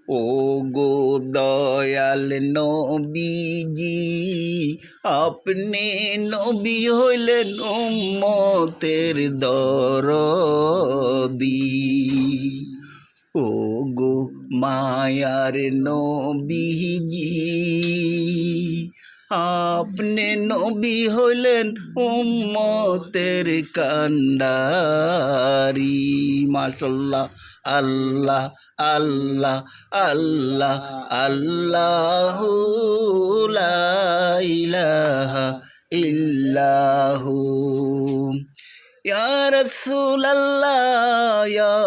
ও গো দয়াল নবীজি, আপনি নবী হইলেন উম্মতের দরদি। ও গো মায়ার নবীজি, আপনি নবী হইলেন উম্মতের কান্ডারি। মাশাল্লাহ, আল্লাহ আল্লাহ আল্লাহ আল্লাহু লা ইলাহা ইল্লাহু। ইয়া রাসূলাল্লাহ, ইয়া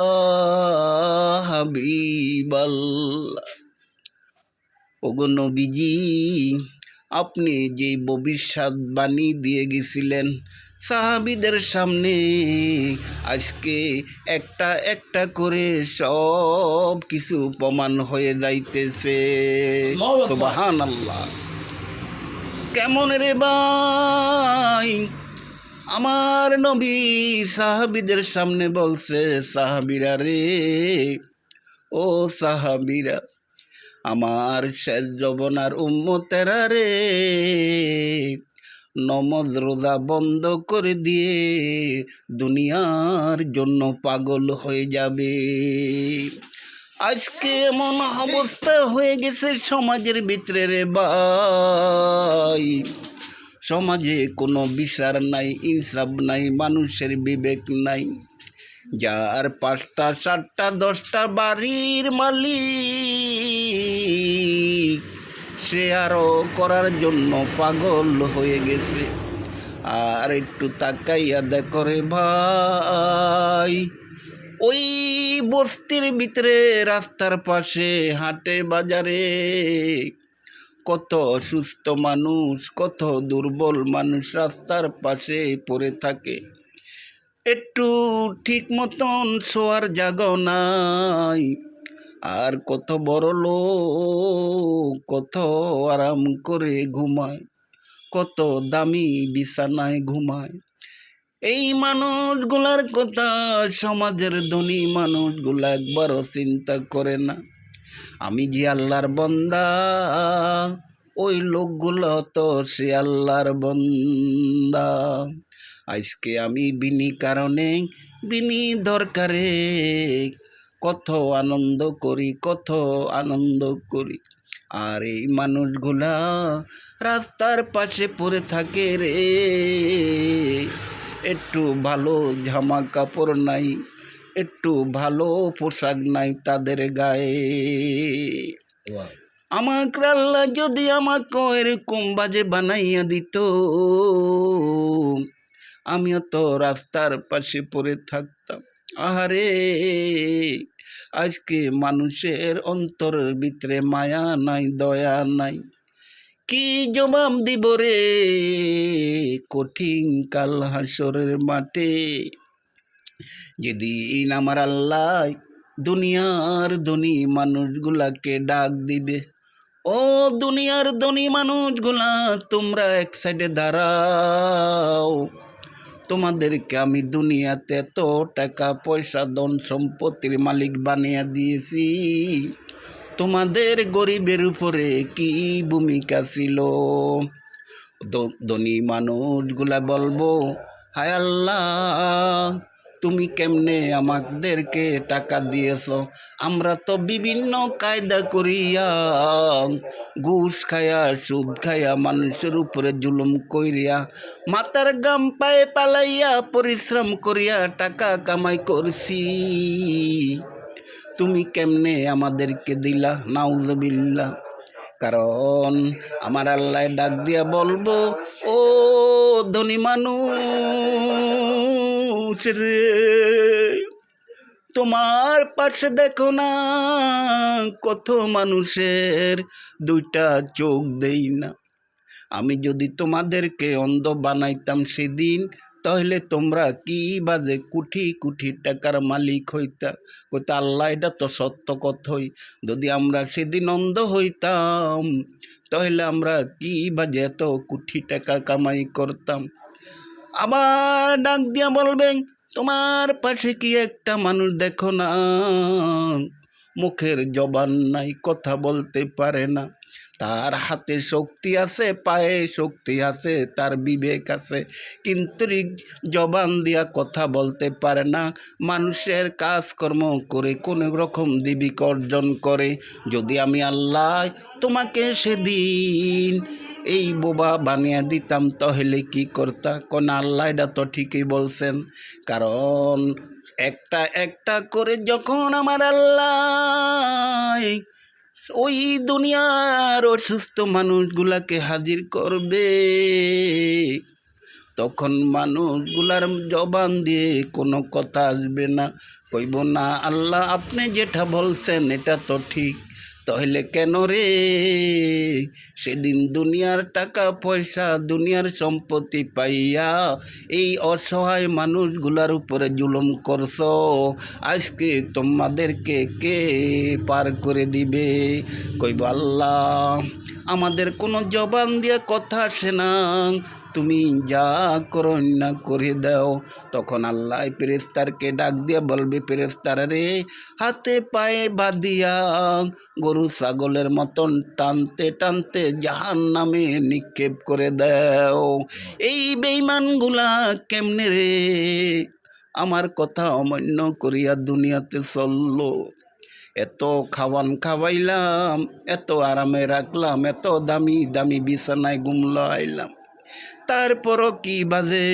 হাবিবাল্লাহ। ওগো নবীজি, আপনি যে ভবিষ্যৎবাণী দিয়ে গেছিলেন সাহাবীদের সামনে, আজকে একটা একটা করে সব কিছু প্রমাণ হয়ে যাইতেছে। সুবহানাল্লাহ। কেমন রে ভাই, আমার নবী সাহাবীদের সামনে বলছে, সাহাবীরা রে, ও সাহাবীরা, আমার শেষ জবনার উম্মতেরা রে, নমাজ রোজা বন্ধ করে দিয়ে দুনিয়ার জন্য পাগল হয়ে যাবে। আজকে এমন অবস্থা হয়ে গেছে সমাজের ভিতরে রে ভাই, সমাজে কোনো বিচার নাই, ইনসাফ নাই, মানুষের বিবেক নাই। যার 5টা 7টা 10টা বাড়ির মালিক, সে আরো করার জন্য পাগল হয়ে গেছে। আর একটু তাকাইয়া দেখো রে ভাই, ওই বস্তির ভিতরে রাস্তার পাশে হাটে বাজারে কত অসুস্থ মানুষ, কত দুর্বল মানুষ রাস্তার পাশে পড়ে থাকে। একটু ঠিক মতন শোয়ার জায়গা নাই। আর কত বড় লোক কত আরাম করে ঘুমায়, কত দামি বিছানায় ঘুমায়। এই মানুষগুলার কথা সমাজের ধনী মানুষগুলা একবারও চিন্তা করে না। আমি যে আল্লাহর বান্দা, ওই লোকগুলো তো সে আল্লাহর বান্দা। আজকে আমি বিনি কারণে, বিনি দরকারে কত আনন্দ করি, কত আনন্দ করি। আর এই মানুষগুলা রাস্তার পাশে পড়ে থাকে রে, একটু ভালো জামা কাপড় নাই, একটু ভালো পোশাক নাই তাদের গায়ে। আমাকে আল্লাহ যদি আমাকে এরকম বাজে বানাইয়া দিত, আমিও তো রাস্তার পাশে পড়ে থাকতাম। আহারে, আজকে মানুষের অন্তরের ভিতরে মায়া নাই, দয়া নাই। কি জবাব দিব রে কঠিন কাল হাসরের মাঠে, যেদিন আমার আল্লাহ দুনিয়ার ধনী মানুষগুলাকে ডাক দিবে, ও দুনিয়ার ধনী মানুষগুলা, তোমরা এক সাইডে দাঁড়াও। তোমাদেরকে আমি দুনিয়াতে এত টাকা পয়সা ধন সম্পত্তির মালিক বানিয়ে দিয়েছি, তোমাদের গরিবের উপরে কি ভূমিকা ছিল? ধনী মানুষগুলা বলবো, হায় আল্লাহ, তুমি কেমনে আমাদেরকে টাকা দিয়েছ? আমরা তো বিভিন্ন কায়দা করিয়া, ঘুষ খায়া, সুদ খায়া, মানুষের উপরে জুলুম করিয়া, মাথার গাম পায়ে পালাইয়া, পরিশ্রম করিয়া টাকা কামাই করছি। তুমি কেমনে আমাদেরকে দিলা? নাউজুবিল্লাহ। কারণ আমার আল্লাহ ডাক দিয়া বলবো, ও ধনী মানুষ রে, তোমার পাশে দেখো না কত মানুষের 2টা চোখ দেই না। আমি যদি তোমাদেরকে অন্ধ বানাইতাম সেদিন, তাহলে তোমরা কি বাজে কোটি কোটি টাকার মালিক হইতা। কইতা আল্লাহ এটা তো সত্য কথাই, যদি আমরা সেদিন অন্ধ হইতাম তাহলে আমরা কি বাজে এত কোটি টাকা কামাই করতাম। আবার ডাক দিয়া বলবেন, তোমার পাশে কি একটা মানুষ দেখো না, মুখের জবান নাই, কথা বলতে পারে না। তার হাতে শক্তি আছে, পায়ে শক্তি আছে, তার বিবেক আছে, কিন্তু জবান দিয়া কথা বলতে পারে না। মানুষের কাজকর্ম করে কোনো রকম জীবিকা অর্জন করে। যদি আমি আল্লাহ তোমাকে সেদিন এই বোবা বানিয়ে দিতাম তাহলে কি করতা? কোন আল্লাহ এটা তো ঠিকই বলছেন। কারণ একটা একটা করে যখন আমার আল্লাহ ওই দুনিয়ার অসুস্থ মানুষগুলাকে হাজির করবে, তখন মানুষগুলার জবান দিয়ে কোনো কথা আসবে না। কইব না আল্লাহ আপনি যেটা বলছেন এটা তো ঠিক, তাহলে কেন রে সেদিন দুনিয়ার টাকা পয়সা দুনিয়ার সম্পত্তি পাইয়া এই অসহায় মানুষগুলার উপরে জুলুম করছো? আজকে তোমাদেরকে কে পার করে দিবে? কইব আল্লাহ আমাদের কোনো জবান দিয়ে কথা আসে না, তুমি যা করো না করে দাও। তখন আল্লাহ ফেরেশতারকে ডাক দিয়ে বলবে, ফেরেশতারা রে হাতে পায়ে বাঁধিয়া গরু ছাগলের মতন টানতে টানতে জাহান্নামে নিক্ষেপ করে দাও। এই বেঈমানগুলা কেমনে রে আমার কথা অমান্য করিয়া দুনিয়াতে চললো? এত খাওয়াইলাম, এত আরামে রাখলাম, এত দামি দামি বিছানায় ঘুমলাইলাম, তারপরও কি বাজে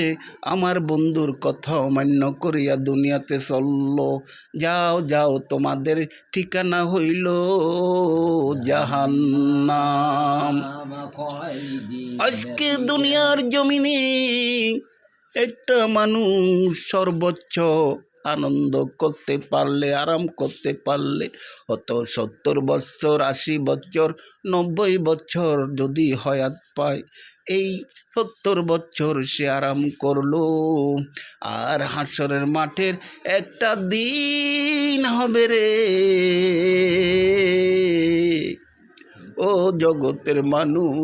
আমার বন্ধুর কথা অমান্য করিয়া দুনিয়াতে চললো। যাও যাও তোমাদের ঠিকানা হইল জাহান্নাম। আজকে দুনিয়ার জমিনে একটা মানুষ সর্বোচ্চ আনন্দ করতে পারলে, আরাম করতে পারলে, অত 70 বছর 80 বছর 90 বছর যদি হায়াত পায়, এই 70 বছর সে আরাম করলো। আর হাসরের মাঠের একটা দিন হবে রে ও জগতের মানুষ,